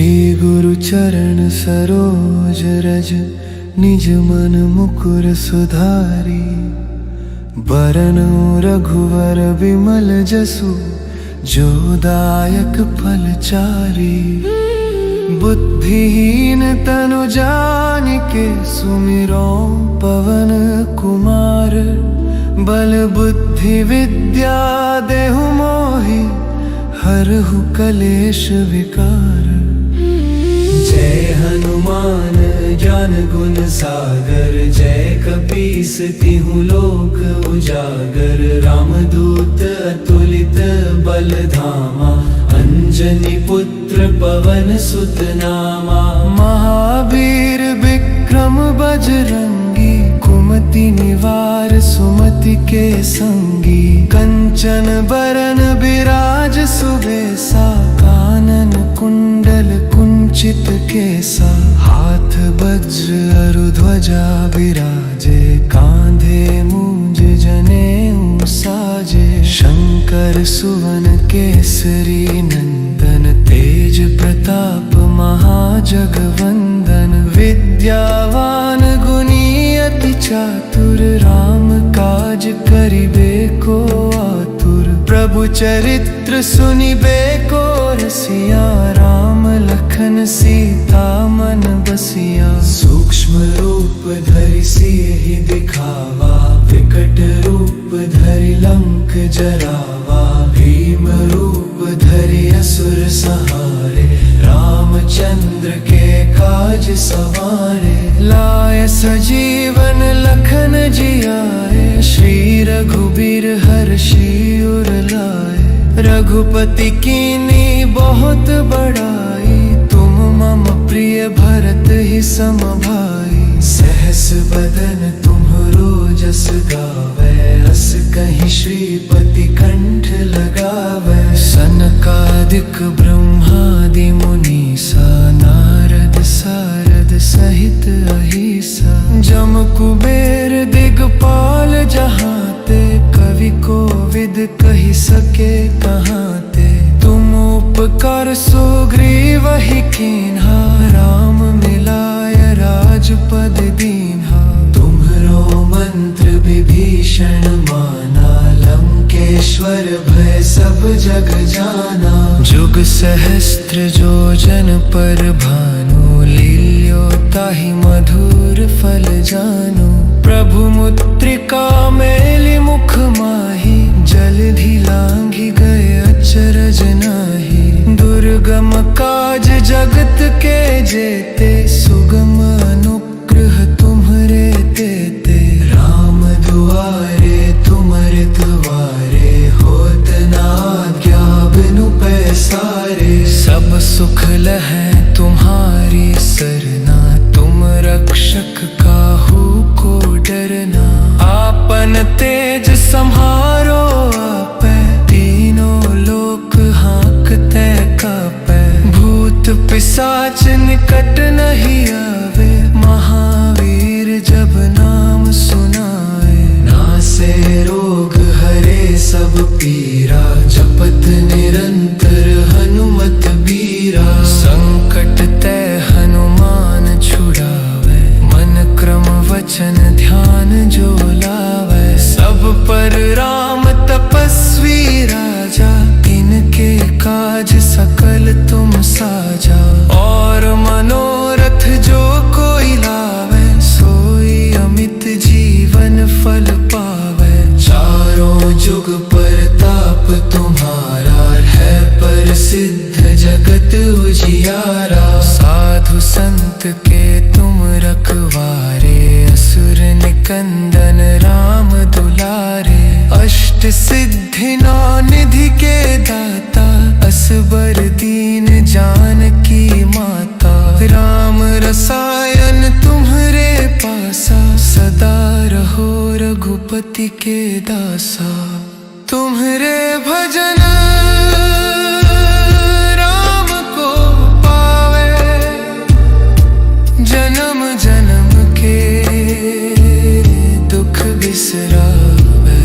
श्री गुरु चरण सरोज रज, निज मन मुकुर सुधारी। बरनउँ रघुवर विमल जसु, जो दायक फल चारी। बुद्धिहीन तनु जानिके, सुमिरो पवन कुमार। बल बुद्धि विद्या देहु मोहि, हरहु कलेश विकार। जय हनुमान ज्ञान गुण सागर, जय कपीस तिहु लोक उजागर। रामदूत अतुलित बल धामा, अंजनी पुत्र पवन सुत नामा। महावीर विक्रम बजरंगी, कुमति निवार सुमति के संगी। कंचन बरन बिराज सुबेसा, कानन कुंडल कुंचित केसा। हाथ वज्र अरु ध्वजा विराजे, कांधे मूंज जनेऊ साजे। शंकर सुवन केसरी नंदन, तेज प्रताप महाजगवंदन। विद्यावान गुणी अति चातुर, राम काज करिबे को आतुर। प्रभु चरित्र सुनिबे को रसिया, राम लखन सीता मन बसिया। सूक्ष्म रूप धरि सियहि दिखावा, विकट रूप धरि लंक जरावा। भीम रूप धरि असुर संहारे, रामचंद्र के काज सवारे। लाय सजीवन लखन जियाए, श्री रघुबीर हर्षि उर लाए। रघुपति कीन्ही बहुत बड़ाई, तुम मम प्रिय भरत ही सम भाई। सहस बदन तुम्हरो जस गावै, अस कहीं श्रीपति कंठ लगावै। सनकादिक ब्रह्मादि मुनीसा, नारद सारद सहित अहिसा। जम कुबेर दिगपाल जहाते, कवि कोविद कहि सके कहाते। तुम उपकार सुग्रीवहि कीन्हा, राम मिलाय राजपद दीन्हा। तुम्हरो मंत्र विभीषण माना, लंकेश्वर भय सब जग जाना। जुग सहस्त्र जो जन पर भानु, लील्यो ताहि मधुर फल जानु। प्रभु मुद्रिका मेलि मुख माहि, जलधि लांघि गए अचरज नाहि। दुर्गम काज जगत के जेते, सुगम अनुग्रह तुम्हरे तेते। राम दुआरे तुम रखवारे, होत न आज्ञा बिनु पैसारे। सब सुख लहै तुम्हारी सरना, तुम रक्षक काहू को डरना। आपन तेज सम्हारो आपै, तीनों लोक हाँकते कापै। भूत पिशाच निकट नहीं आवे, महावीर जब नाम सुनाए। नासे रोग हरे सब पीरा, जपत निरंतर हनुमत बीरा। संकट ते हनुमान छुड़ावे, मन क्रम वचन ध्यान जो लावे। सब पर राम तपस्वी राजा, इनके काज सकल तुम साजा। और मनोरथ जो कोई लावे, सोई अमित जीवन फल पावे। चारों जुग परताप तुम्हारा, है प्रसिद्ध जगत उजियारा। साधु संत के तुम रखवारे, असुर निकंदन राम दुलारे। अष्ट सिद्धि नौ निधि के दाता, असबर दीन जानकी माता। राम रसायन तुम्हरे पासा, सदा रहो रघुपति के दासा। तुम्हरे भजन राम को पावे, जन्म जन्म के दुख बिसरावे।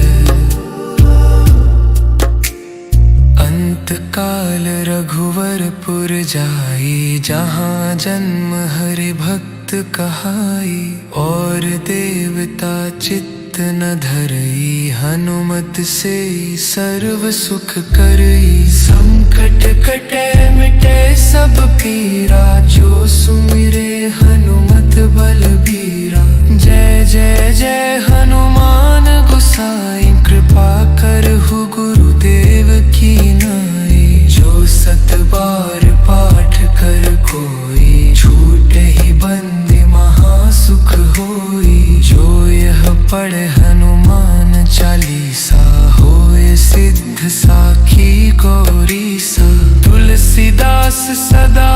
अंत काल रघुवरपुर जाई, जहाँ जन्म हरि भक्त कहाई। और देवता चित्त न धरई, हनुमत से सर्व सुख करई। संकट कटे मिटे सब पीरा, जो सुमिरे हनुमत बलबीरा। जय जय जय हनुमान गोसाई, कृपा करहु गुरुदेव की नाई। जो सत बार पाठ कर कोई, छूटे ही बंदी महासुख होई। जो यह पढ़े हनुमान चालीसा, होए सिद्ध साखी गौरी सा। तुलसीदास सदा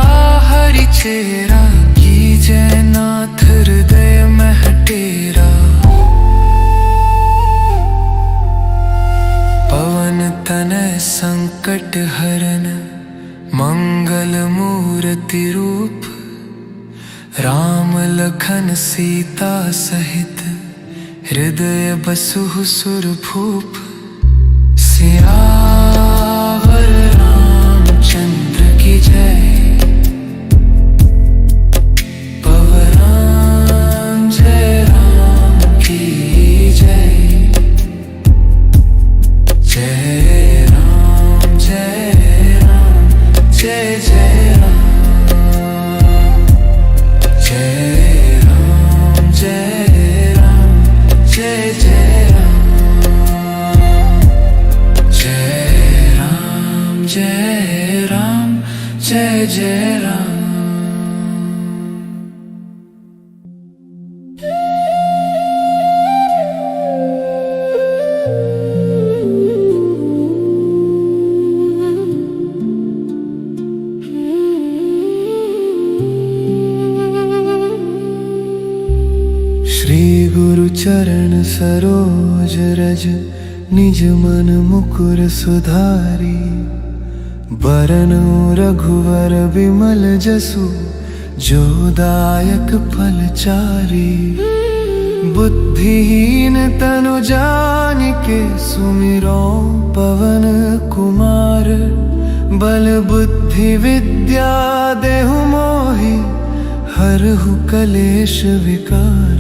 हरि चेरा, कीजय नाथ हृदय मह डेरा। पवन तनय संकट हरन, मंगल मूर्ति रूप। राम लखन सीता सहित, हृदय बसहु सुरभूप। सियावर रामचंद्र की जय, पवन जय राम की जय। जय राम जय राम जय जय राम। जय राम जय राम जय जय राम। जय राम जय राम जय जय राम। श्री गुरु चरण सरोज रज, निज मन मुकुर सुधारी। बरनउँ रघुवर विमल जसु, जो दायक फल चारी। बुद्धिहीन तनु जानिके, सुमिरो पवन कुमार। बल बुद्धि विद्या देहु मोहि, हरहु कलेश विकार।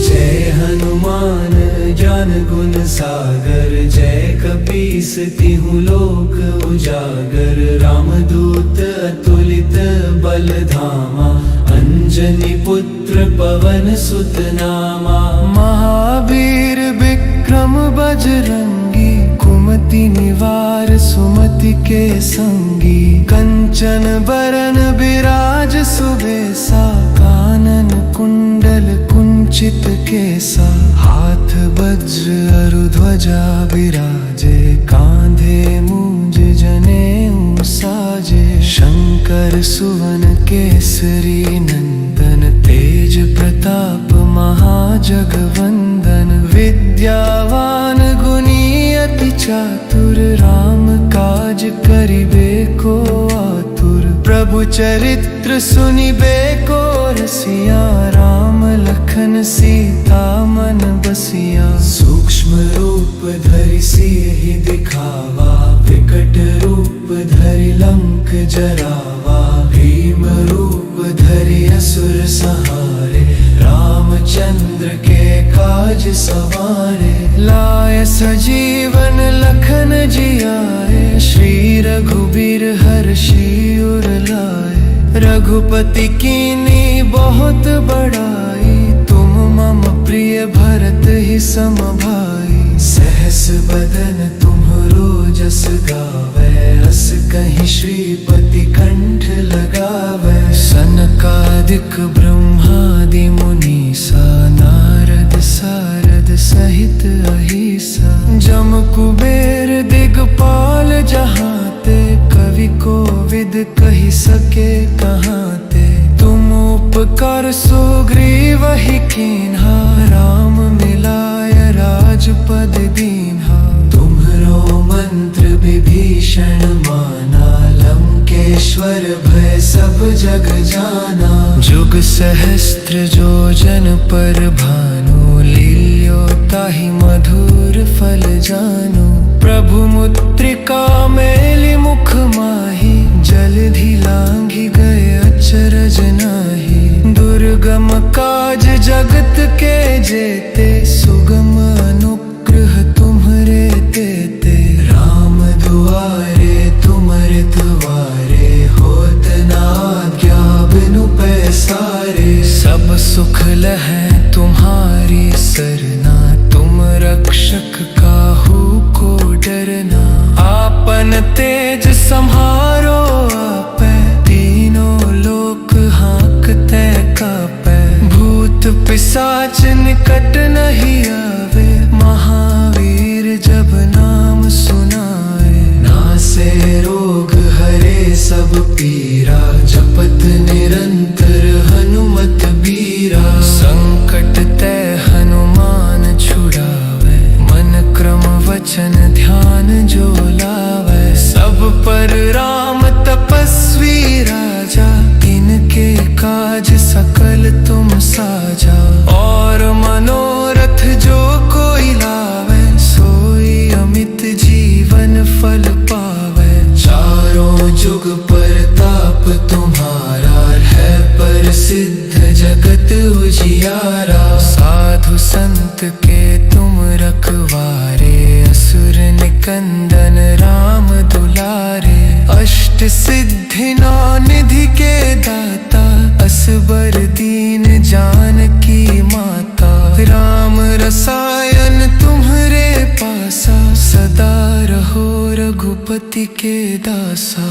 जय हनुमान ज्ञान गुण सागर, जय कपीस तिहु लोक उजागर। रामदूत अतुलित बल धामा, अंजनी पुत्र पवन सुत नामा। महावीर विक्रम बजरंगी, कुमति निवार सुमति के संगी। कंचन बरन बिराज सुबेसा, कानन कुंडल कुंचित केसा। हाथ वज्र अरु ध्वजा बिराजे, कांधे मूंज जनेऊ साजे। शंकर सुवन केसरी नंदन, तेज प्रताप महाजगवंदन। विद्यावान गुणी अति चातुर, राम काज करिबे को आतुर। प्रभु चरित्र सुनिबे को रसिया, राम लखन सीता मन बसिया। सूक्ष्म रूप धरि सियहि दिखावा, विकट रूप धरि लंक जरावा। भीम रूप धरि असुर संहारे, रामचंद्र के काज सवारे। लाय सजीवन लखन जियाए, श्री रघुबीर हर्षि उर लाए। रघुपति कीन्ही बहुत बड़ाई, तुम मम प्रिय भरत ही सम भाई। सहस बदन तुम्हरो जस गावै, हस कहीं श्रीपति कंठ लगावै। सनकादिक ब्रह्मादि मुनीसा, नारद सारद सहित अहिसा। जम कुबेर दिगपाल जहाते, कवि कोविद कहि सके कहाते। तुम उपकार सुग्रीव ही कीन्हा, राम मिलाय राजपद दीन्हा। तुम्हरो मंत्र विभीषण माना, लंकेश्वर भय सब जग जाना। जुग सहस्त्र जो जन पर भानु, लील्योता ताहि मधुर फल जानो। प्रभु मुद्रिका मेलि मुख माहि, जलधि लांघि गए अचरज नाही। दुर्गम काज जगत के जेते, सुगम अनुग्रह तुम्हरे तेते। राम दुआरे तुमरे द्वारे, होत न आज्ञा बिनु पैसारे। सब सुख लहै तुम्हारी सरना, तुम रक्षक काहू को डरना। आपन तेज सम्हारो आपै, तीनों लोक हाँकते कापै। भूत पिशाच निकट नहीं आवे, महावीर जब नाम सुनाए। नासे रोग हरे सब पीरा, जपत निरंतर हनुमत बीरा। संकट ते हनुमान छुड़ावे, मन क्रम वचन ध्यान जो लावे। सब पर राम तपस्वी राजा, इनके काज सकल तुम साजा। और मनोरथ जो कोई लावे, सोई अमित जीवन फल पावे। चारों जुग परताप तुम्हारा, है प्रसिद्ध जगत उजियारा। साधु संत के तुम रखवारे, असुर निकंदन राम दुलारे। अष्ट सिद्धि नौ निधि के दाता, असबर दीन जानकी माता। राम रसायन तुम्हरे पासा, सदा रहो रघुपति के दासा।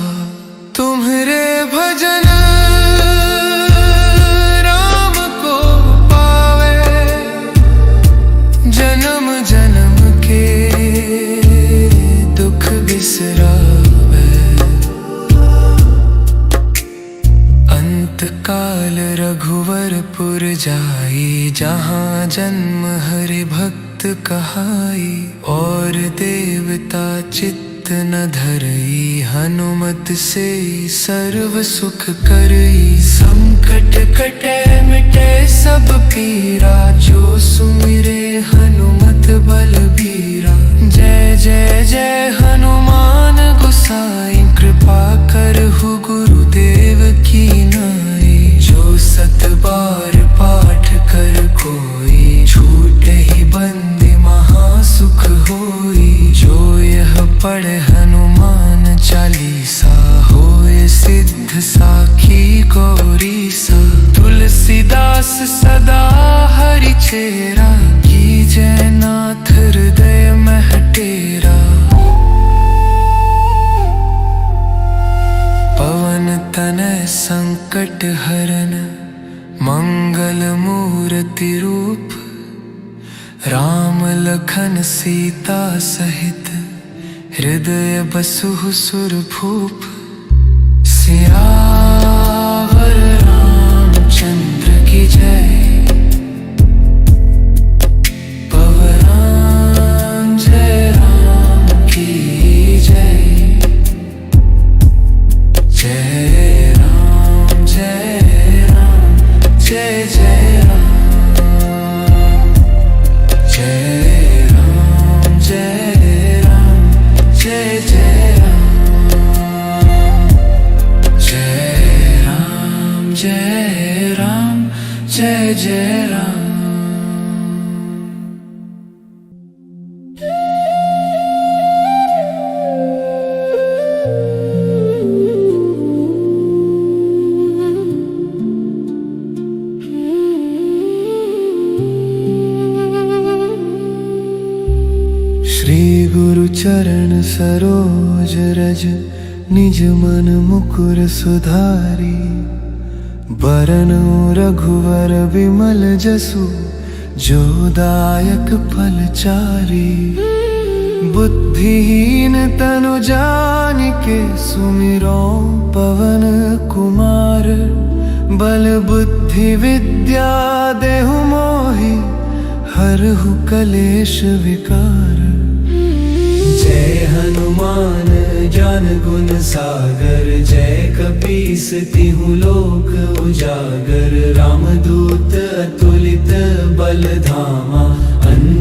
तुम्हरे भजन राम को पावे, जन्म जन्म के दुख बिसरावे। अंत काल रघुवरपुर जाई, जहाँ जन्म हरि भक्त कहाई। और देवता चित्त न धरई, हनुमत से सर्व सुख करई। संकट कटे मिटे सब पीरा, जो सुमिरे हनुमत बलबीरा। जय जय जय हनुमान गोसाई, कृपा करहु गुरुदेव की नाई। जो सत बार पाठ कर कोई, छूटे ही बंदी महासुख होई। जो यह पढ़े हनुमान चालीसा, होए सिद्ध साखी गौरी सा। तुलसीदास सदा हरि चेरा, कीजय नाथ हृदय मह डेरा। पवन तनय संकट हरन, मंगल मूर्ति रूप। राम लखन सीता सहित, हृदय बसहु सुरभूप। सियावर रामचंद्र की जय, पवन जय राम की जय। जय राम जय राम, जय जय राम। जय राम जय राम, जय जय राम। जय राम जय राम, जय जय राम। श्री गुरु चरण सरोज रज, निज मन मुकुर सुधारी। बरनउँ रघुवर विमल जसु, जो दायक फल चारी। बुद्धिहीन तनु जानिके, सुमिरो पवन कुमार। बल बुद्धि विद्या देहु मोहि, हरहु कलेश विकार। जय हनुमान ज्ञान गुण सागर, जय कपीस तिहु लोक उजागर। रामदूत अतुलित बल धामा,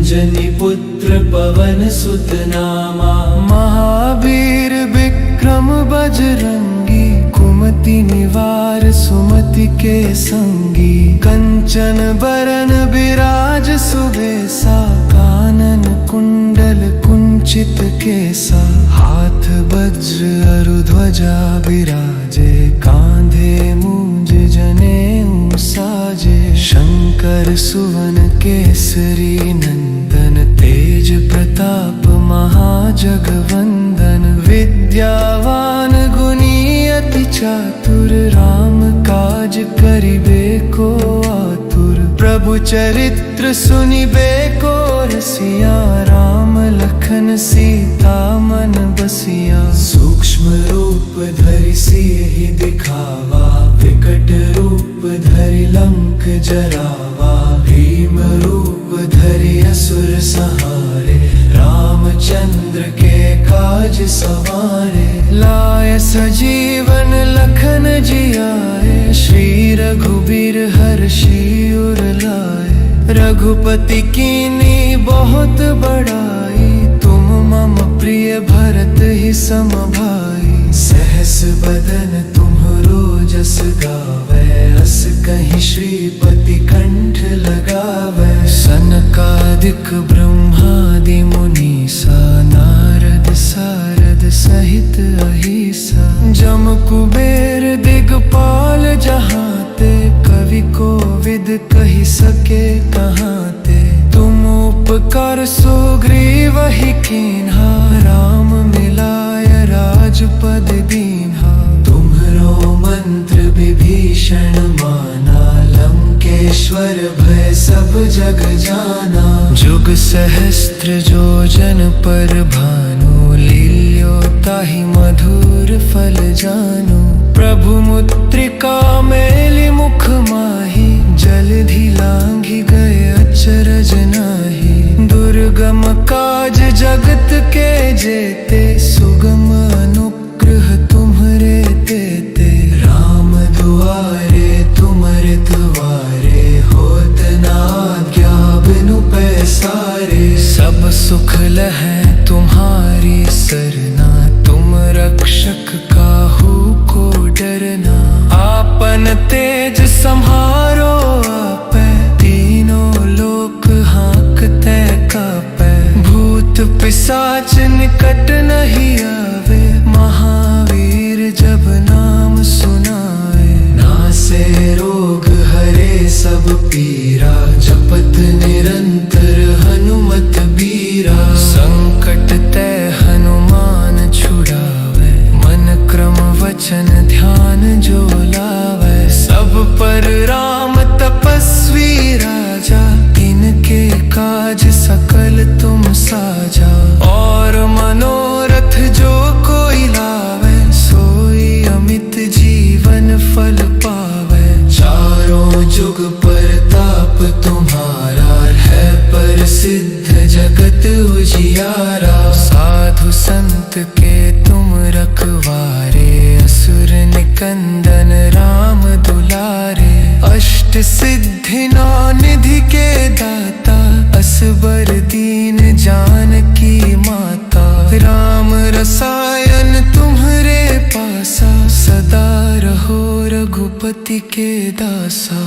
अंजनी पुत्र पवन सुत नामा। महावीर विक्रम बजरंगी, कुमति निवार सुमति के संगी। कंचन बरन बिराज सुबेसा, कानन कुंडल कुंचित केसा। हाथ वज्र अरु ध्वजा बिराजे, कांधे मूंज जनेऊ साजे। शंकर सुवन केसरी नंदन, तेज प्रताप महाजगवंदन। विद्यावान गुणी अति चातुर, राम काज करिबे को आतुर। प्रभु चरित्र सुनिबे को रसिया, राम लखन सीता मन बसिया। सूक्ष्म रूप धरि सियहि दिखावा, विकट रूप धरि लंक जरावा। भीम रूप धरि असुर संहारे, रामचंद्र के काज सवारे। लाय सजीवन लखन जियाए, श्री रघुबीर हर्षि उर लाए। रघुपति कीन्ही बहुत बड़ाई, तुम मम प्रिय भरत ही सम भाई। सहस बदन तुम्हरो जस गावै, अस कहीं श्रीपति कंठ लगावै। सनकादिक ब्रह्मादि मुनीसा, नारद सारद सहित अहिसा। जम कुबेर दिगपाल जहाते, कवि कोविद कहि सके कहाते। तुम उपकार सुग्रीवहि कीन्हा, राम मिलाय राजपद दीन्हा। तुम्हरो मंत्र विभीषण माना, लंकेश्वर भय सब जग जाना। जुग सहस्त्र जो जन पर भानु, लील्यो ताहि मधुर फल जानु। प्रभु मुद्रिका मेलि मुख माहि, जलधि लांघि गए अचरज नाहि। दुर्गम काज जगत के जेते, सुगम अनुग्रह तुम्हरे तेते। राम दुआरे तुम रखवारे, होत न आज्ञा बिनु पैसारे। सब सुख लहै तुम्हारी सरना, तुम रक्षक काहू को डरना। आपन तेज सम्हारो आपै, तीनों लोक हाँकते कापै। भूत पिशाच निकट नहीं आवे, महावीर जब नाम सुनाए। नासे रोग हरे सब पीरा, जपत निरंतर हनुमत बीरा। संकट ते हनुमान छुड़ावे, मन क्रम वचन ध्यान जो लावे। सब पर राम तपस्वी राजा, इनके काज सकल तुम साजा। और मनोरथ जो कोई लावे, सोई अमित जीवन फल पावे। चारों जुग परताप तुम्हारा, है प्रसिद्ध जगत उजियारा। साधु संत के तुम रखवारे, असुर निकंदन राम दुलारे। अष्ट सिद्धि नौ निधि के दाता, असबर दीन जानकी माता। राम रसायन तुम्हरे पासा, सदा रहो रघुपति के दासा।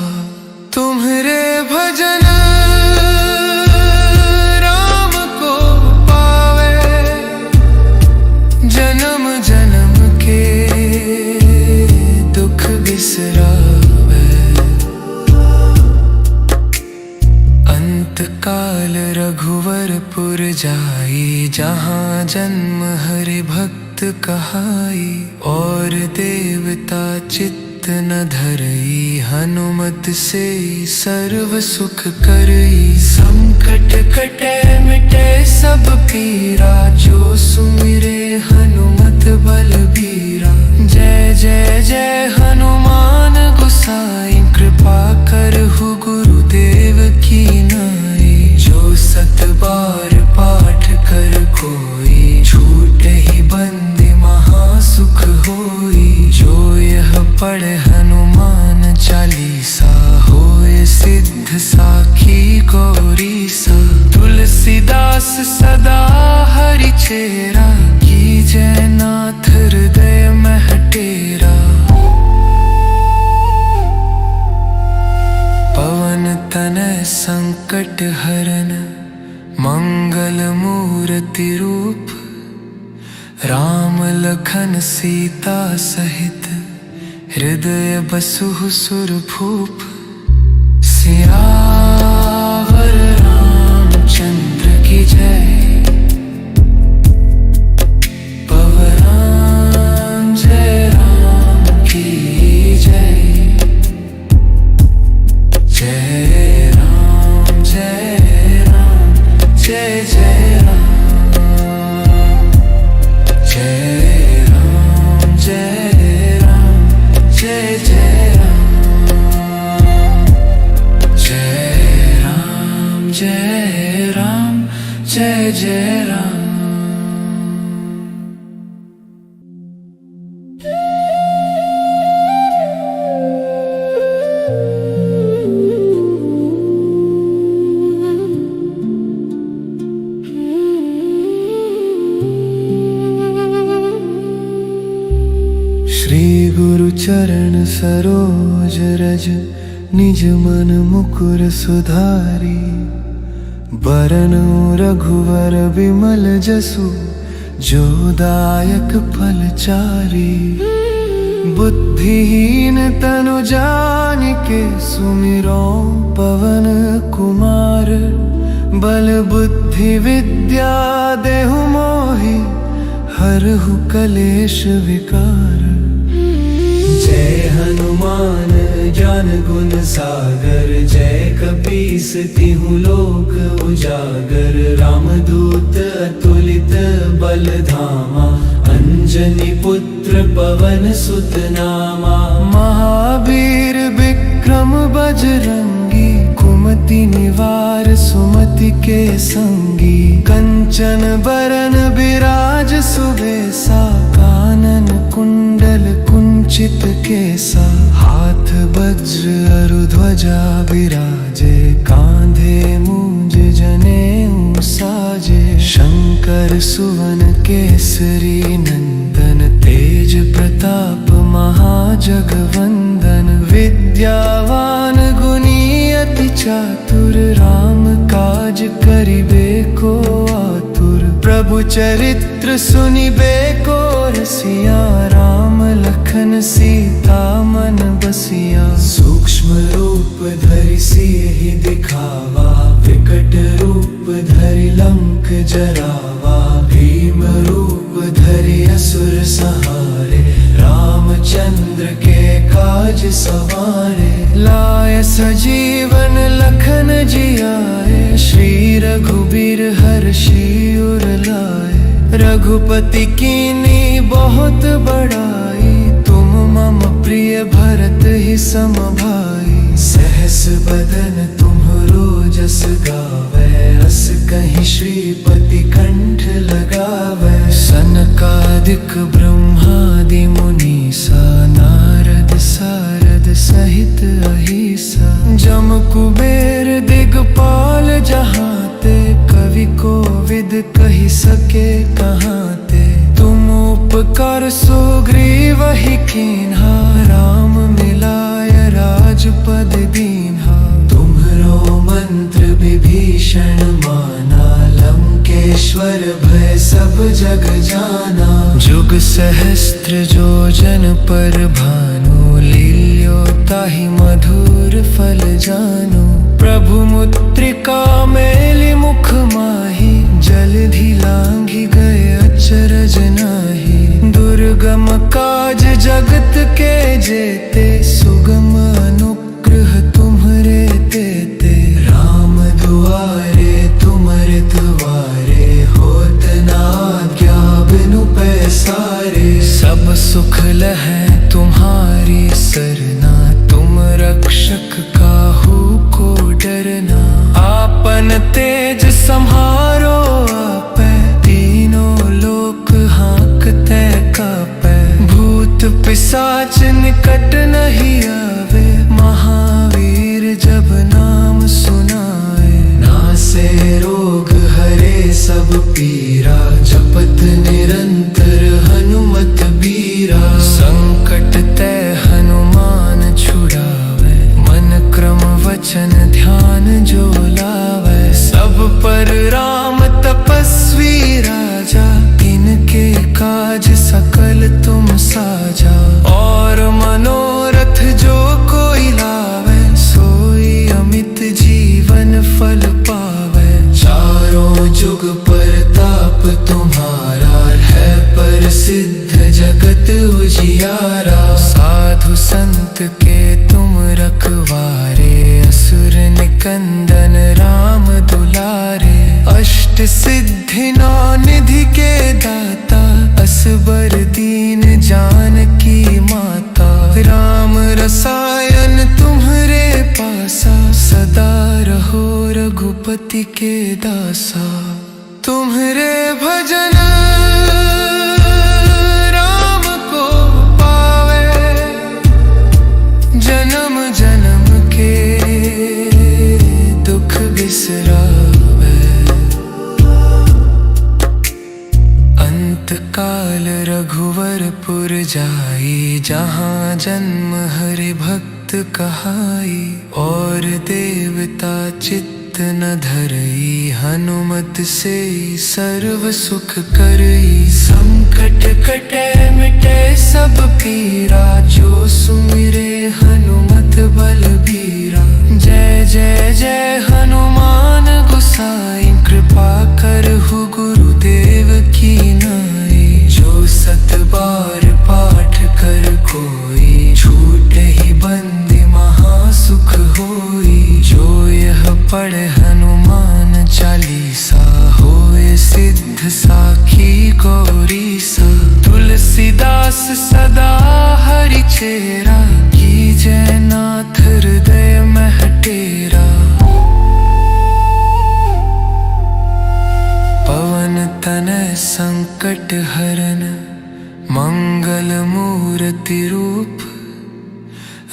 तुम्हरे भजन राम को पावे, जन्म जन्म के दुख बिसरावे। अंत काल रघुवरपुर जाई, जहाँ जन्म हरि भक्त कहाई। और देवता चित्त न धरई, हनुमत से सर्व सुख करई। संकट कटे मिटे सब पीरा, जो सुमिरे हनुमत बलबीरा। जय जय जय हनुमान गोसाई, कृपा करहु गुरुदेव की नाई। जो सत बार पाठ कर कोई, छूटे ही बंदी महासुख होई। जो यह पढ़े हनुमान चालीसा, होए सिद्ध साखी गौरीसा। तुलसी सदा हरि चेरा, कीजय नाथ हृदय मह टेरा। पवन तनय संकट हरन, मंगल मूर्ति रूप। राम लखन सीता सहित, हृदय बसहु सुरभूप। सियावर रामचंद्र की जय, पवन जय राम की जय। जय राम जय राम जय जय राम। जय राम जय राम जय जय राम। जय राम जय राम जय जय राम। श्री गुरु चरण सरोज रज, निज मन मुकुर सुधारी। बरनु रघुवर विमल जसु, जो दायक फल चारी। बुद्धिहीन तनु जानिके, सुमिरो पवन कुमार। बल बुद्धि विद्या देहु मोहि, हरहु कलेश विकार। जय हनुमान ज्ञान गुण सागर, जय कपीस तिहु लोक उजागर। रामदूत अतुलित बल धामा, अंजनी पुत्र पवन सुत नामा। महावीर विक्रम बजरंगी, कुमति निवार सुमति के संगी। कंचन बरन बिराज सुबेसा, कानन कुंडल कुंचित केसा। हाथ वज्र अरु ध्वजा बिराजे, कांधे मूंज जनेऊ साजे। शंकर सुवन केसरी नंदन, तेज प्रताप महाजगवंदन। विद्यावान गुणी अति चातुर, राम काज करिबे को आतुर। प्रभु चरित्र सुनिबे को रसिया, राम लखन सीता मन बसिया। सूक्ष्म रूप धरि सियहि दिखावा, विकट रूप धरि लंक जरावा। भीम रूप धरि असुर संहारे, रामचंद्र के काज सवारे। लाय सजीवन लखन जियाए, श्री रघुबीर हर्षि उर लाए। रघुपति कीन्ही बहुत बड़ाई, तुम मम प्रिय भरत ही सम भाई। सहस बदन तुम्हरो जस गावै, अस कहीं श्रीपति कंठ लगावै। सनकादिक ब्रह्मादि मुनीसा, नारद सारद सहित अहिसा। जम कुबेर दिगपाल जहाते, कवि कोविद कहि सके कहाते। तुम उपकार सुग्रीवहि कीन्हा, राम मिलाय राजपद दीन्हा। तुम्हरो मंत्र विभीषण माना, लंकेश्वर भय सब जग जाना। जुग सहस्त्र जो जन पर भानु, लील्यो ताहि मधुर फल जानु। प्रभु मुद्रिका मेलि मुख माहि, जलधि लांघि गए अचरज नाहि। दुर्गम काज जगत के जेते, सुगम अनुग्रह तुम्हरे तेते। राम दुआरे तुम रखवारे, होत न आज्ञा बिनु पैसारे। सब सुख लहै तुम्हारी सरना, तुम रक्षक काहू को डरना। आपन तेज सम्हारो आपै, तीनों लोक हाँकते कापै। भूत पिशाच निकट नहीं आवे, महावीर जब नाम सुनाए। नासे रोग हरे सब पीरा, जपत निरंतर हनुमत बीरा। संकट ते हनुमान छुड़ावे, मन क्रम वचन ध्यान जो लावे। सब पर राम तपस्वी राजा, इनके काज सकल तुम साजा। और मनोरथ जो कोई लावे, सोई अमित जीवन फल पावे। चारों जुग परताप तुम्हारा, है प्रसिद्ध जगत उजियारा। साधु संत के तुम रखवारे, असुर निकंदन राम दुलारे। अष्ट सिद्धि नौ निधि के दाता, असबर दीन जानकी माता। राम रसायन तुम्हरे पासा, सदा रहो रघुपति के दासा। तुम्हरे भजन राम को पावे, जन्म जन्म के दुख बिसरावे। अंत काल रघुवरपुर जाई, जहाँ जन्म हरि भक्त कहाई। और देवता चित्त न धरई, हनुमत से सर्व सुख करई। संकट कटे मिटे सब पीरा, जो सुमिरे हनुमत बलबीरा। जय जय जय हनुमान गोसाई, कृपा करहु गुरुदेव की नाई। जो सत बार पाठ कर कोई, छूटे ही बंदी महासुख होई। जो यह पढ़े हनुमान चालीसा, होए सिद्ध साखी गौरीसा। तुलसीदास सदा हरि चेरा, कीजय नाथ हृदय मह डेरा। पवन तनय संकट हरन, मंगल मूर्ति रूप।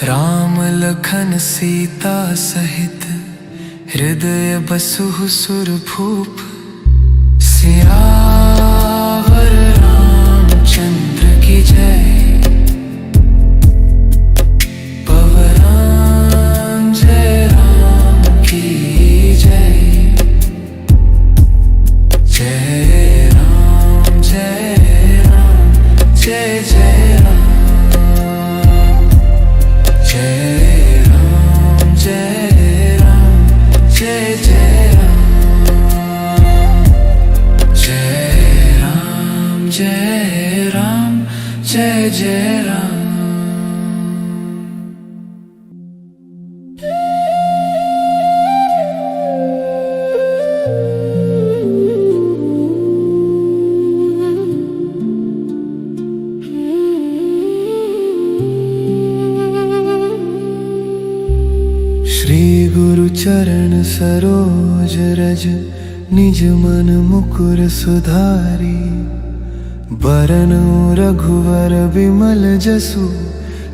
राम लखन सीता सहित, हृदय बसहु सुरभूप। सियावर रामचंद्र की जय, पवन जय राम की जय। जय राम जय राम जय जय राम। जय राम जय राम जय जय राम। जय राम जय राम जय जय राम। श्री गुरु चरण सरोज रज, निज मन मुकुर सुधारी। बरनउँ रघुवर विमल जसु,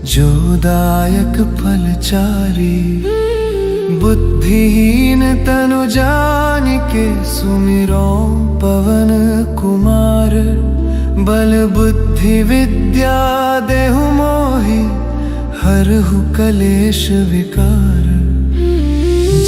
जो दायक फल चारी। बुद्धिहीन तनु जानिके, सुमिरो पवन कुमार। बल बुद्धि विद्या देहु मोहि, हरहु कलेश विकार।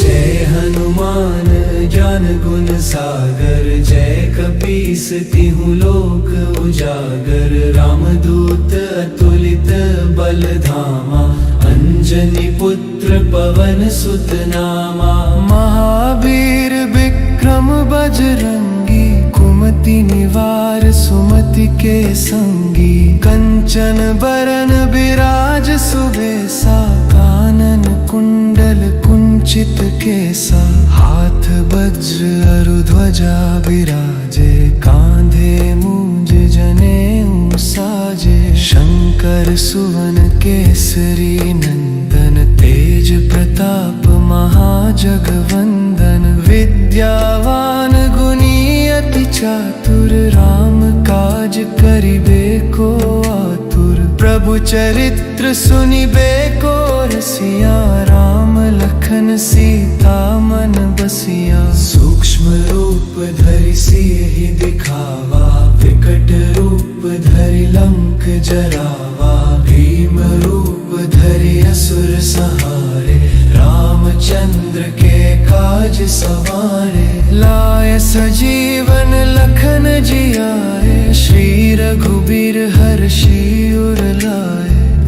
जय हनुमान ज्ञान गुण सागर, जय कपीस तिहु लोक उजागर। रामदूत अतुलित बल धामा, अंजनी पुत्र पवन सुत नामा। महावीर विक्रम बजरंगी, कुमति निवार सुमति के संगी। कंचन बरन बिराज सुबेसा, कानन कुंडल कुंचित केसा। हाथ वज्र अरु ध्वजा बिराजे, कांधे मूंज जनेऊ साजे। शंकर सुवन केसरी नंदन, तेज प्रताप महाजगवंदन। विद्यावान गुणी अति चातुर, राम काज करिबे को आतुर। प्रभु प्रभु चरित्र सुनिबे को रसिया, राम लखन सीता मन बसिया। सूक्ष्म रूप धरि सियहि दिखावा, विकट रूप धरि लंक जरावा। भीम रूप धरि असुर संहारे, रामचंद्र के काज सवारे। लाय सजीवन लखन जियाए, श्री रघुबीर हर्षि उर लाए।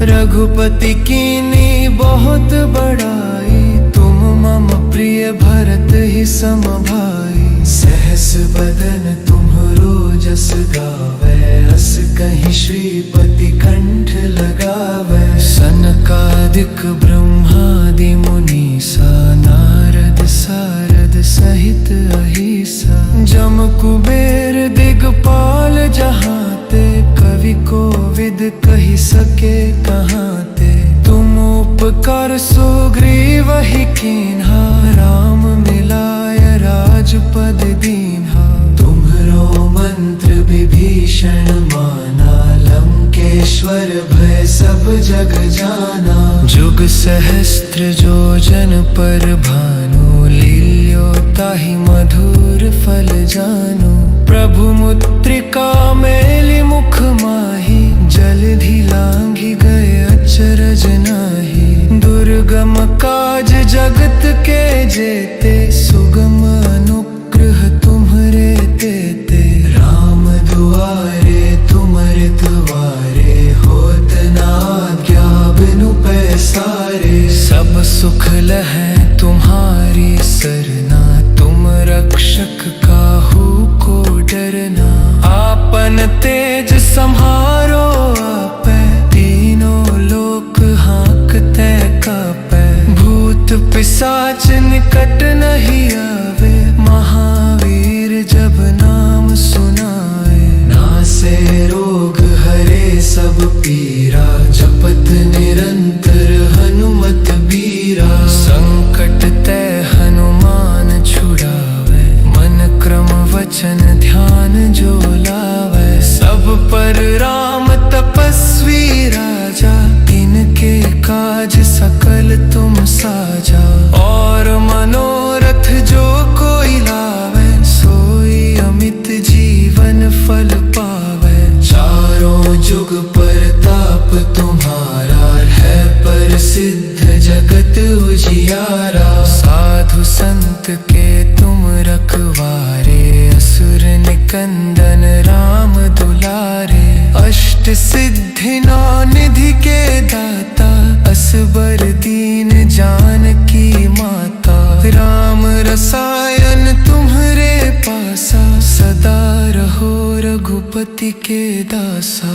रघुपति कीन्ही बहुत बड़ाई, तुम मम प्रिय भरत ही सम भाई। सहस बदन तुम्हरो जस गावै, अस कहीं श्रीपति कंठ लगावै। सनकादिक ब्रह्मादि मुनीसा, नारद सारद सहित अहिसा। जम कुबेर दिगपाल जहाते, कवि कोविद कहि सके कहाते। तुम उपकार सुग्रीवहि कीन्हा, राम मिलाय राजपद दीन्हा। तुम्हरो मंत्र विभीषण माना, लंकेश्वर भय सब जग जाना। जुग सहस्त्र योजन पर भानु, लील्यो ताहि मधुर फल जानु। प्रभु मुद्रिका मेलि मुख माहि, जलधि लांघि गए अचरज नाहि। दुर्गम काज जगत के जेते, सुगम अनुग्रह तुम्हरे तेते। राम दुआरे तुम रखवारे, होत न आज्ञा बिनु पैसारे। सब सुख लहै तुम्हारी सरना, तुम रक्षक काहू को डरना। आपन तेज सम्हारो आपै, तीनों लोक हाँकते कापै। भूत पिशाच निकट नहीं आवे, महावीर जब नाम सुनाए। नासे रोग हरे सब पीरा, जपत निरंतर हनुमत बीरा। संकट ते हनुमान छुड़ावे, मन क्रम वचन ध्यान जो लावे। सब पर राम तपस्वी राजा, तिनके काज सकल तुम साजा। और मनोरथ जो कोई लावे, सोई अमित जीवन फल पावे। चारों जुग परताप तुम्हारा, है प्रसिद्ध जगत उजियारा। साधु संत के तुम रखवारे, असुर निकंदन राम दुलारे। अष्ट सिद्धि नौ निधि के दाता, असबर दीन जानकी माता। राम रसायन तुम्हरे पासा, सदा रहो रघुपति के दासा।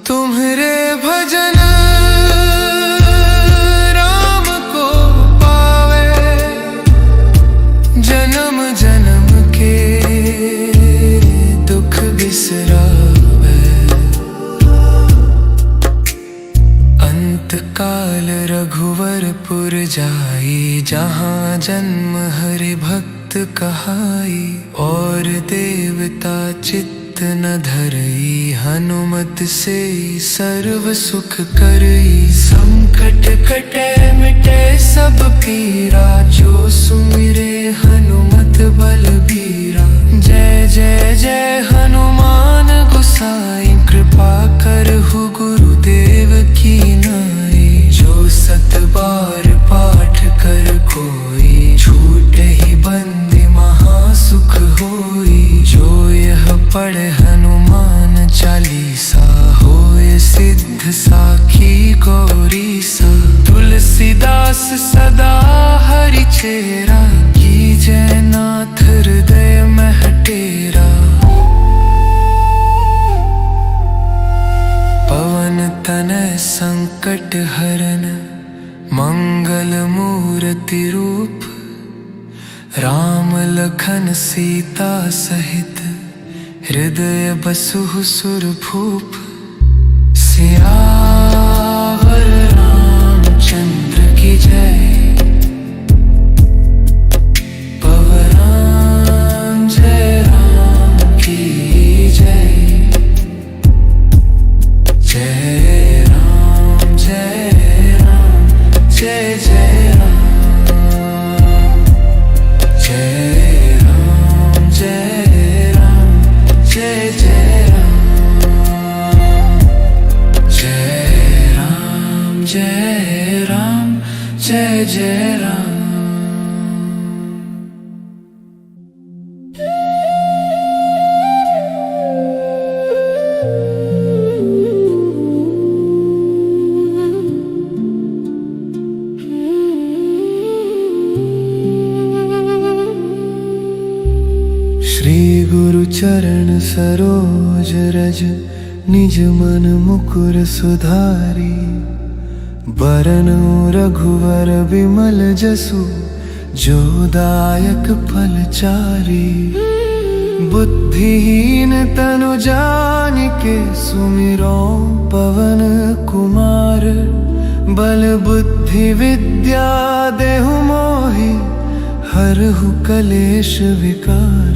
तुम्हरे भजन राम को पावे, जन्म जन्म के दुख बिसरावे। अंत काल रघुवरपुर जाई, जहाँ जन्म हरि भक्त कहाई। और देवता चित्त न धरई, हनुमत से सर्व सुख करई। संकट कटे मिटे सब पीरा, जो सुमिरे हनुमत बलबीरा। जय जय जय हनुमान गोसाई, कृपा करहु गुरुदेव की नाई। जो सत बार पाठ कर कोई, छूटे ही बंदी महासुख होई। जो यह पढ़े हनुमान चालीसा, होय सिद्ध साखी गौरीसा। तुलसीदास सदा हरि चेरा, कीजय नाथ हृदय मह डेरा। पवन तनय संकट हरन, मंगल मूर्ति रूप। राम लखन सीता सहित, हृदय बसहु सुरभूप। सियावर रामचंद्र की जय, पवन जय राम की जय। जय राम। जय राम। श्री गुरु चरण सरोज रज निज मन मुकुर सुधारी। बरनु रघुवर विमल जसु जो दायक फलचारी। बुद्धिहीन तनु जानिके सुमिरो पवन कुमार। बल बुद्धि विद्या देहु मोहि हरहु कलेश विकार।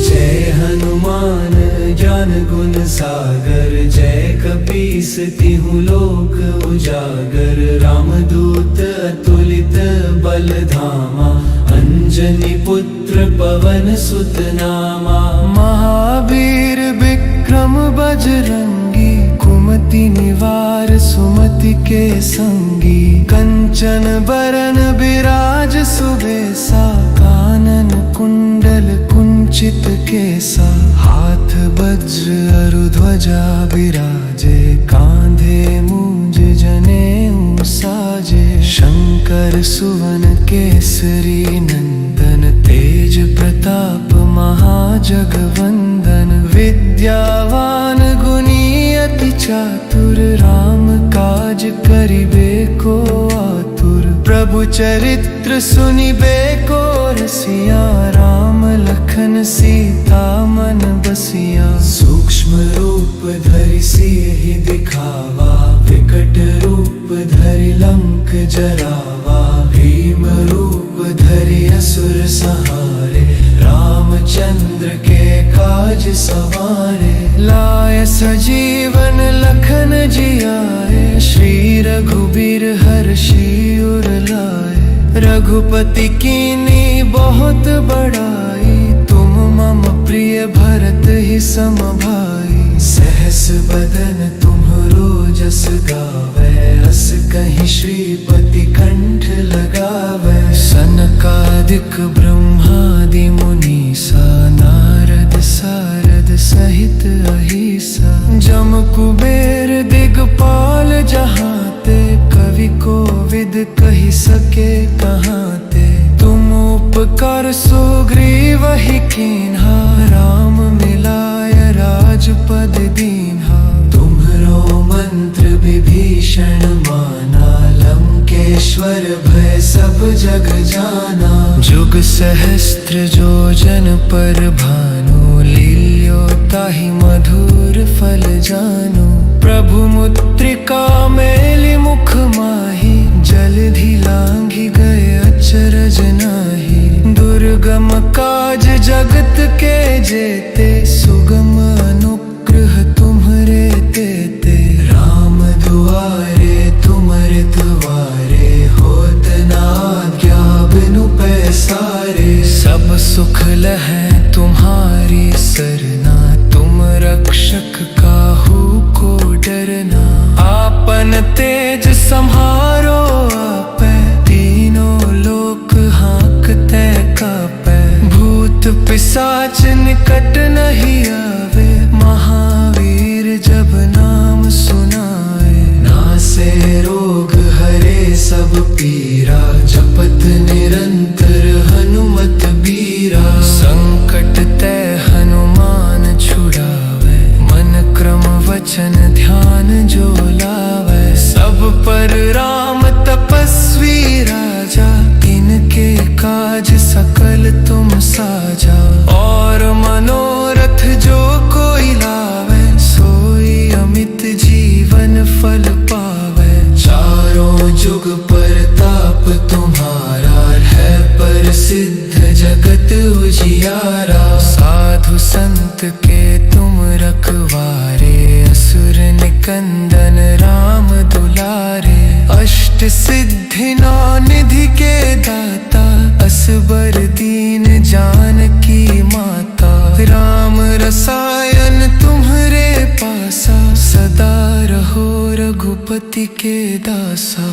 जय हनुमान ज्ञान गुण सागर। जय कपीस तिहु लोक उजागर। रामदूत अतुलित बल धामा। अंजनी पुत्र पवन सुत नामा। महावीर विक्रम बजरंगी। कुमति निवार सुमति के संगी। कंचन बरन बिराज सुबेसा। कानन कुंडल कुंचित केसा। हाथ वज्र अरु ध्वजा बिराजे। कांधे मूंज जनेऊ साजे। शंकर सुवन केसरी नंदन। तेज प्रताप महाजगवंदन। विद्यावान गुणी अति चातुर। राम काज करिबे को आतुर। प्रभु चरित्र सुनिबे को रसिया। राम लखन सीता मन बसिया। सूक्ष्म रूप धरि सियहि दिखावा। विकट रूप धरि लंक जरावा। भीम रूप धरि असुर संहारे। रामचंद्र के काज सवारे। लाय सजीवन लखन जियाए। श्री रघुबीर हर्षि उर लाए। रघुपति कीन्ही बहुत बड़ाई। तुम मम प्रिय भरत ही सम भाई। सहस बदन तुम्हरो जस गावै। अस कहीं श्रीपति कंठ लगावै। सनकादिक ब्रह्मादि मुनीसा। नारद सारद सहित अहिसा। जम कुबेर दिगपाल जहाते। कवि कोविद कहि सके कहाते। तुम उपकार सुग्रीव ही कीन्हा। राम मिलाय राजपद दीन्हा। तुम्हरो मंत्र विभीषण माना। लंकेश्वर भय सब जग जाना। जुग सहस्त्र जो जन पर भानु। लील्यो ताहि मधुर फल जानु। प्रभु मुद्रिका मेलि मुख माहि। जलधि लांघि गए अचरज नाही। दुर्गम काज जगत के जेते। सुगम अनुग्रह तुम्हरे तेते। राम दुआरे तुम रखवारे। होत न आज्ञा बिनु पैसारे। सब सुख लहै तुम्हारी सरना। तुम रक्षक काहू को डरना। आपन तेज सम्हारो आपै। तीनों लोक हाँकते कापै। भूत पिशाच निकट नहीं आवे। महावीर जब नाम सुनाए। नासे रोग हरे सब पीरा। जपत निरंतर हनुमत बीरा। संकट ते हनुमान छुड़ावे। मन क्रम वचन ध्यान जो लावे। सब पर राम तपस्वी राजा। इनके काज सकल तुम साजा। और मनोरथ जो कोई लावे। सोई अमित जीवन फल पावे। चारों जुग परताप तुम्हारा। है प्रसिद्ध जगत उजियारा। साधु संत के तुम रखवारे। असुर निकंदन राम दुलारे। अष्ट सिद्धि नौ निधि के दाता। असबर दीन जानकी माता। राम रसायन तुम्हरे पासा। सदा रहो रघुपति के दासा।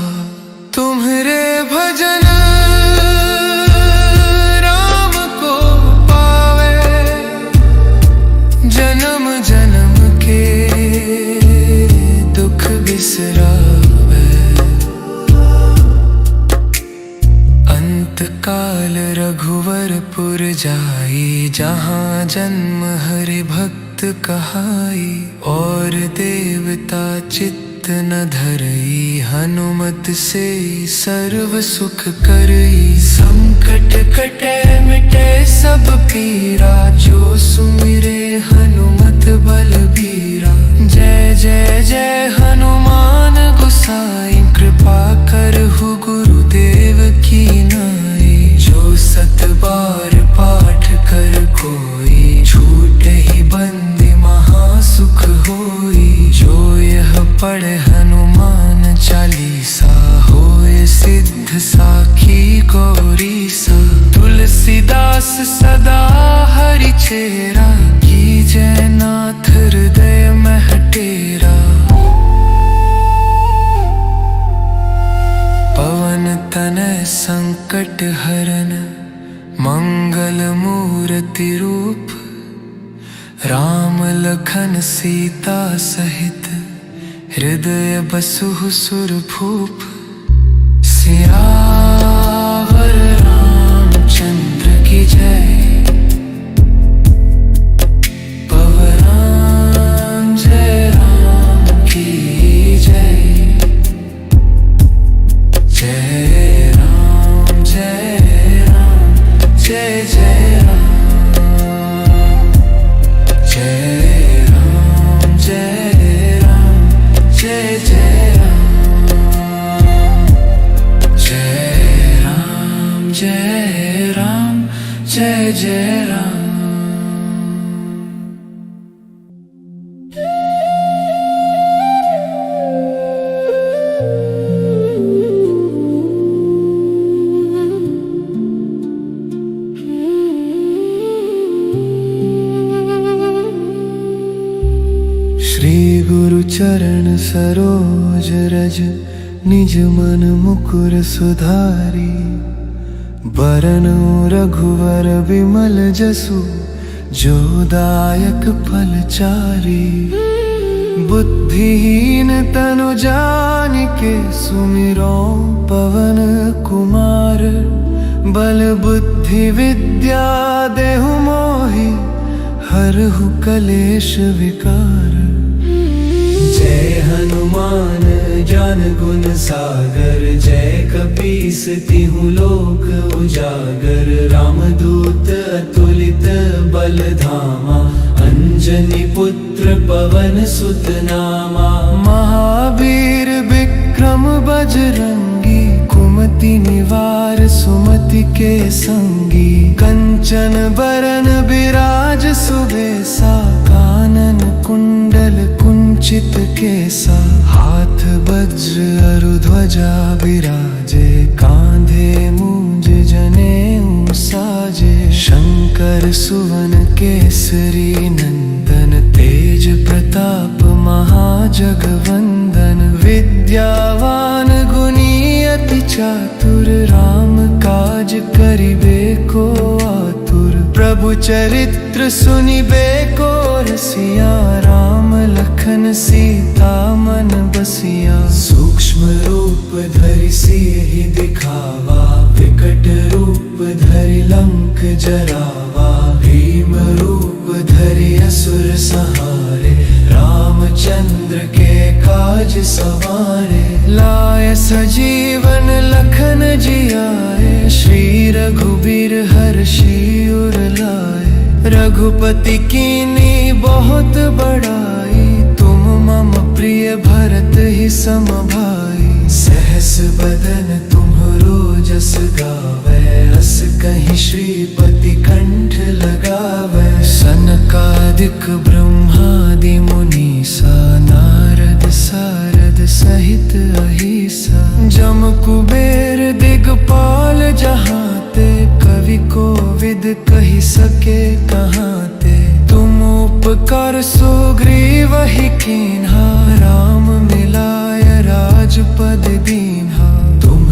तुम्हारे भजन राम को पावे, जन्म जन्म के दुख बिसरावे। अंत काल रघुवरपुर जाई, जहाँ जन्म हरि भक्त कहाई। और देवता चित्त न धरई, हनुमत से सर्व सुख करई। संकट कटे मिटे सब पीरा, जो सुमिरे हनुमत बलबीरा। जय जय जय हनुमान गोसाई, कृपा करहु गुरुदेव की नाई। जो सत बार पाठ कर कोई, छूटे ही बंदी महासुख होई। जो यह पढ़े हनुमान चालीसा, होए सिद्ध साखी गौरी सा। तुलसीदास सदा हरि चेरा, कीजय नाथ हृदय मह डेरा। पवन तनय संकट हरन, मंगल मूर्ति रूप। राम लखन सीता सहित, हृदय बसहु सुरभूप। सियावर रामचंद्र की जय, पवन जय राम की जय। जय राम जय राम जय जय राम। जय राम जय राम जय जय राम। जय राम जय राम जय जय राम। श्री गुरु चरण सरोज रज, निज मन मुकुर सुधारी। बरनउँ रघुवर विमल जसु, जो दायक फल चारी। बुद्धिहीन तनु जानिके, सुमिरो पवन कुमार। बल बुद्धि विद्या देहु मोहि, हरहु कलेश विकार। जय हनुमान ज्ञान गुण सागर, जय कपीस तिहु लोक उजागर। रामदूत अतुलित बल धामा, अंजनी पुत्र पवन सुत नामा। महावीर विक्रम बजरंगी, कुमति निवार सुमति के संगी। कंचन बरन बिराज सुबेसा, कानन कुंडल कुंचित केसा। हाथ वज्र अरु ध्वजा बिराजे, कांधे मूंज जनेऊ साजे। शंकर सुवन केसरी नंदन, तेज प्रताप महाजगवंदन। विद्यावान गुणी अति चातुर, राम काज करिबे को आतुर। प्रभु चरित्र सुनिबे को रसिया, राम लखन सीता मन बसिया। सूक्ष्म रूप धरि सियहि दिखावा, विकट रूप धरि लंक जरावा। भीम रूप धरि असुर संहारे, रामचंद्र के काज सवारे। लाय सजीवन लखन जियाए, श्री रघुबीर हर्षि उर लाए। रघुपति कीन्ही बहुत बड़ाई, तुम मम प्रिय भरत ही सम भाई। सहस बदन तुम्हरो जस गावै, अस कहीं श्रीपति कंठ लगावै। सनकादिक ब्रह्मादि मुनीसा, नारद सारद सहित अहिसा। जम कुबेर दिगपाल जहाते, कवि कोविद कहि सके कहाते। तुम उपकार सुग्रीव ही कीन्हा, राम मिलाय राजपद दीन्हा। तुम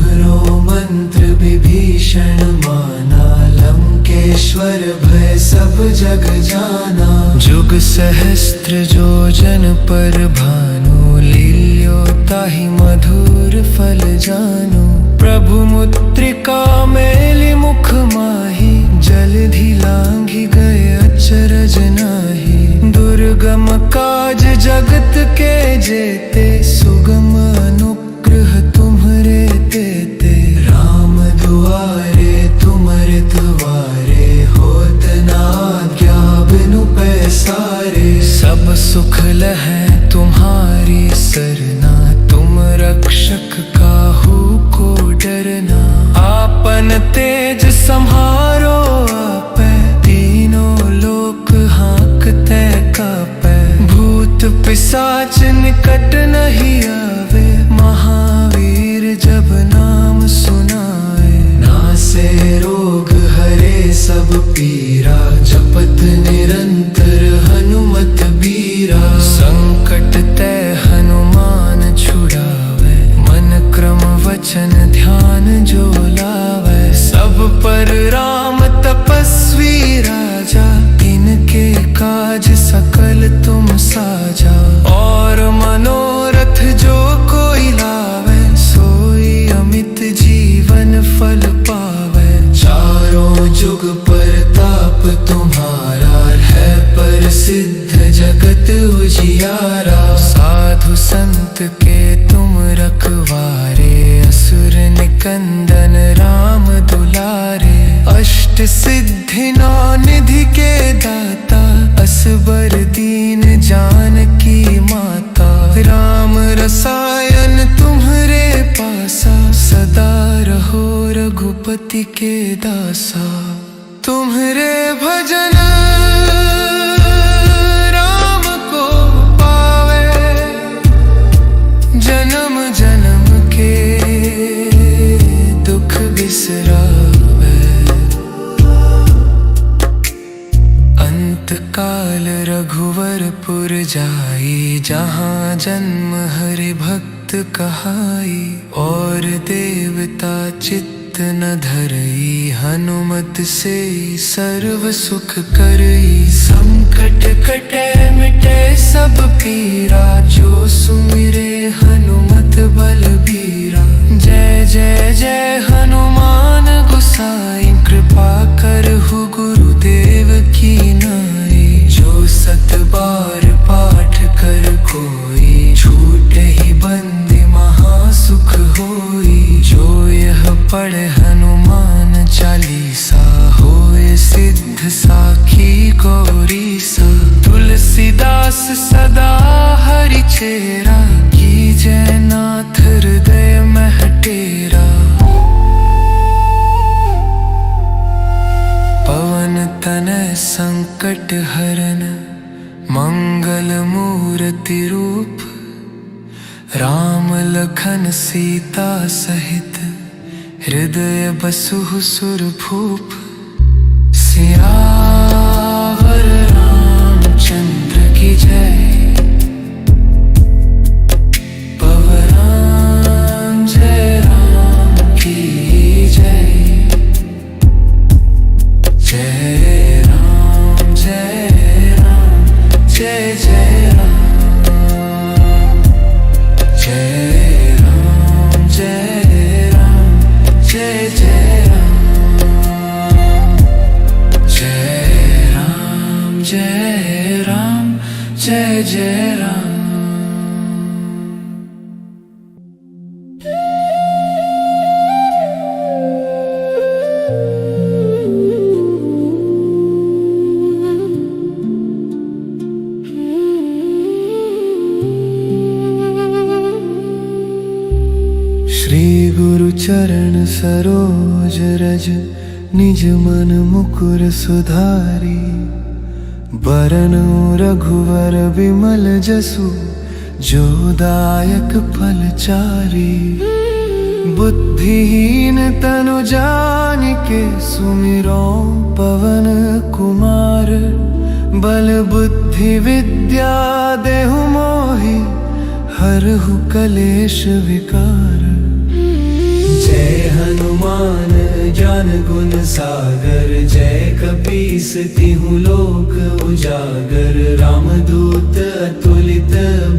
ताहि मधुर फल जानु। प्रभु मुद्रिका मेलि मुख माहि, जलधि लांघि गए अचरज नाही। दुर्गम काज जगत के जेते, सुगम अनुग्रह तुम्हरे तेते। राम दुआरे तुमरे द्वारे, होत न आज्ञा बिनु पैसारे। सब सुख लहै तुम्हारी सरना, तुम रक्षक काहू को डरना। आपन तेज सम्हारो आपै, तीनों लोक हाँकते कापै। भूत पिशाच निकट नहीं आवे, महावीर जब नाम सुनाए। नासे रोग हरे सब पीरा, जपत निरंतर हनुमत बीरा। संकट ते हनुमान छुड़ावे, मन क्रम वचन ध्यान जो लावे। सब पर राम तपस्वी राजा, इनके काज सकल तुम साजा। और मनोरथ जो कोई लावे, सोई अमित जीवन फल पावे। चारों जुग परताप तुम्हारा, है प्रसिद्ध जगत उजियारा। साधु संत के तुम रखवारे, असुर निकंदन राम दुलारे। अष्ट सिद्धि नौ निधि के दाता, असबर दीन जानकी माता। राम रसायन तुम्हरे पासा, सदा रहो रघुपति के दासा। तुम्हरे भजन राम को पावे, जन्म जन्म के दुख बिसरावे। अंत काल रघुवरपुर जाई, जहाँ जन्म हरि भक्त कहाई। और देवता चित्त न धरई, हनुमत से सर्व सुख करई। संकट कटे मिटे सब पीरा, जो सुमिरे हनुमत बलबीरा। जय जय जय हनुमान गोसाई, कृपा करहु गुरुदेव की नाई। जो सत बार पाठ कर कोई, छूटे ही बंदी महासुख होई। जो यह पढ़े हनुमान चालीसा, होए सिद्ध साखी गौरीसा। तुलसीदास सदा हरि चेरा, कीजय नाथ हृदय मह डेरा। पवन तनय संकट हरन, मंगल मूर्ति रूप। राम लखन सीता सहित, हृदय बसहु सुरभूप। सियावर रामचंद्र की जय, पवन जय राम की जय। जय राम जय राम, जय जय राम। जय राम जय राम, जय जय राम। जय राम जय राम, जय जय राम। श्री गुरु चरण सरोज रज, निज मन मुकुर सुधारी। बरनउँ रघुवर बिमल जसु, जो दायक फल चारी। बुद्धिहीन तनु जानिके, सुमिरो पवन कुमार। बल बुद्धि विद्या देहु मोहि, हरहु कलेश विकार। जय हनुमान ज्ञान गुण सागर, जय कपीस तिहु लोक उजागर। रामदूत अतुलित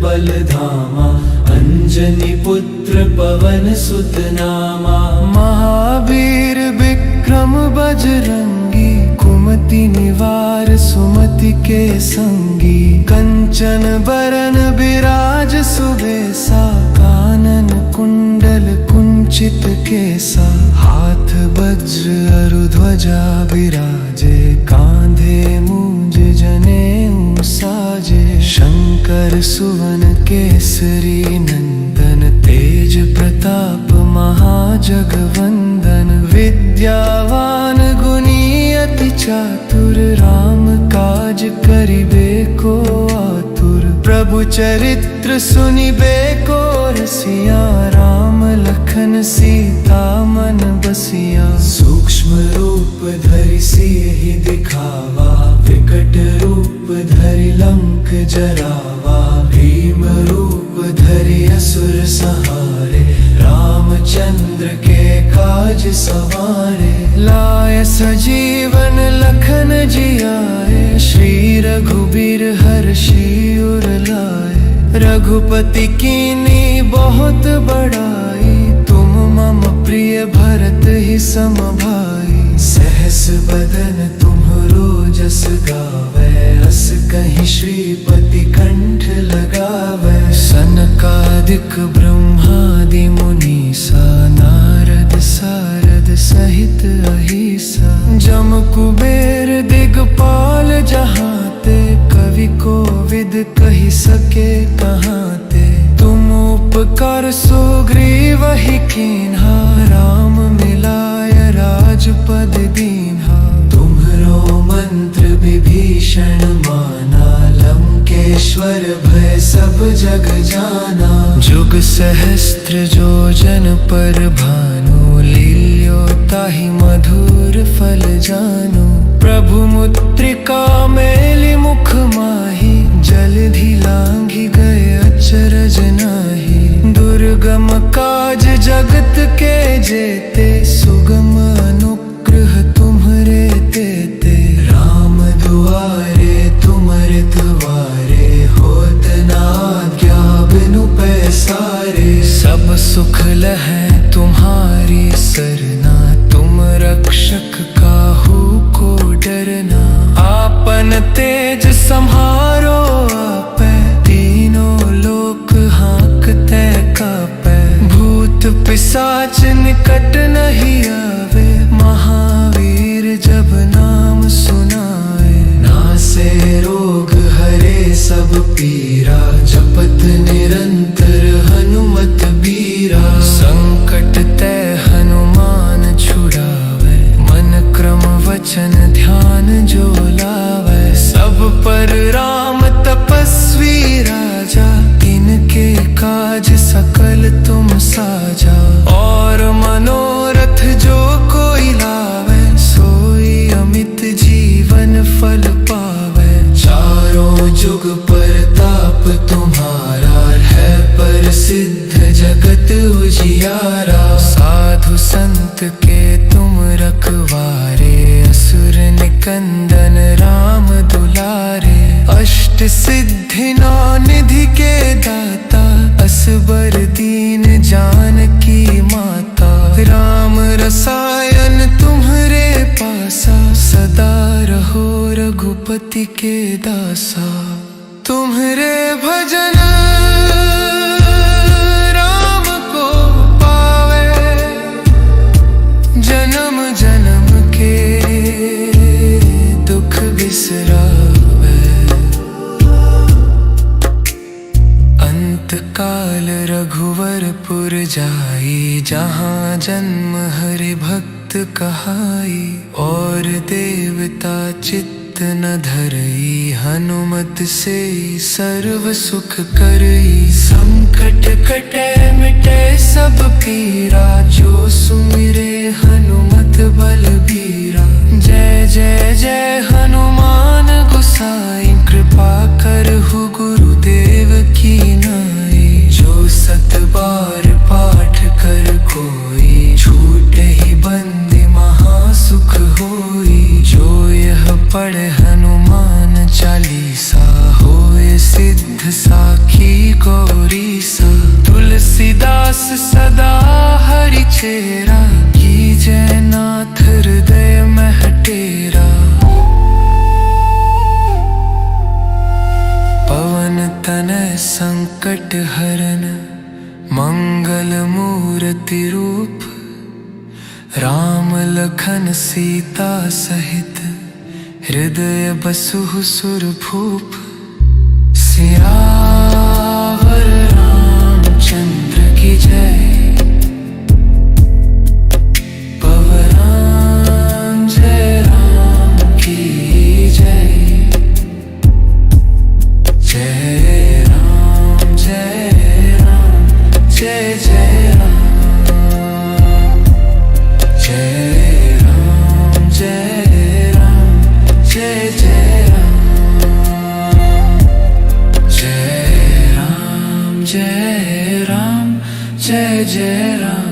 बल धामा, अंजनी अंजनी पुत्र पवन सुत नामा। महावीर विक्रम बजरंगी, कुमति निवार सुमति के संगी। कंचन बरन बिराज सुबेसा, कानन कुंडल कुंचित केसा। हाथ वज्र अरु ध्वजा विराजे, कांधे मूंज जनेऊ साजे। शंकर सुवन केसरी नंदन, तेज प्रताप महाजगवंदन। विद्यावान गुणी अति चातुर, राम काज करिबे को आतुर। प्रभु चरित्र सुनिबे को रसिया, राम लखन सीता मन बसिया। सूक्ष्म रूप धरि सियहि दिखावा, विकट रूप धरि लंक जरावा। भीम रूप धरि असुर संहारे, रामचंद्र के काज सवारे। लाय सजीवन लखन जियाए, श्री रघुबीर हर्षि उर लाए। रघुपति कीन्ही बहुत बड़ाई, तुम मम प्रिय भरत ही सम भाई। सहस बदन तुम्हरो जस गावै, अस कहीं श्रीपति कंठ लगावै। सनकादिक ब्रह्मादि मुनीसा, नारद सारद सहित अहिसा। जम कुबेर दिगपाल जहाते, कवि कोविद कहि सके कहाते। तुम उपकार सुग्रीव ही कीन्हा, राम मिलाय राजपद दीन्हा। तुम्हरो मंत्र विभीषण माना, लंकेश्वर भय सब जग जाना। जुग सहस्त्र जो जन पर भानु, लील्यो ताहि मधुर फल जानु। प्रभु मुद्रिका मेलि मुख माहि, जलधि लांघि गए अचरज नाही। दुर्गम काज जगत के जेते, सुगम अनुग्रह तुम्हरे तेते। राम दुआरे तुम रखवारे, होत न आज्ञा बिनु पैसारे। सब सुख लहै तुम्हारी सरना, तुम रक्षक काहू को डरना। आपन तेज सम्हारो आपै, तीनों लोक हाँकते कापै। भूत पिशाच निकट नहीं आवे, महावीर जब नाम सुनाए। नासे रोग हरे सब पीरा, जपत निरंतर हनुमत बीरा। संकट ते हनुमान छुड़ावे, मन क्रम वचन ध्यान जो लावे। सब पर राम तपस्वी राजा, इनके काज सकल तुम साजा। और मनोरथ जो कोई लावे, सोई अमित जीवन फल पावे। चारों जुग परताप तुम्हारा, है प्रसिद्ध जगत उजियारा। साधु संत के तुम रखवारे, असुर निकंदन राम दुलारे। अष्ट सिद्धि नौ निधि के दाता, असबर दीन जानकी माता। राम रसायन तुम्हरे पासा, सदा रहो रघुपति के दासा। तुम्हरे भजन राम को पावे, जन्म जन्म के दुख बिसरावे। अंत काल रघुवरपुर जाई, जहाँ जन्म हरि भक्त कहाई। और देवता चित्त न धरई, हनुमत से सर्व सुख करई। संकट कटे मिटे सब पीरा, जो सुमिरे हनुमत बलबीरा। जय जय जय हनुमान गोसाई, कृपा करहु गुरुदेव की नाई। जो सत बार पाठ कर कोई, छूटे ही बंदी महासुख होई। जो यह पढ़े हनुमान चालीसा, होए सिद्ध साखी गौरीसा। तुलसी दास सदा हरि चेरा, कीजे नाथ हृदय में टेरा। पवन तनय संकट हरन, मंगल मूर्ति रूप। राम लखन सीता सहित, हृदय बसुहु सुरभूप। सियावर रामचंद्र की जय, पवन जय राम की जय। जय राम जय राम जय जय राम। जय राम जय राम जय जय राम। जय राम जय राम जय जय राम।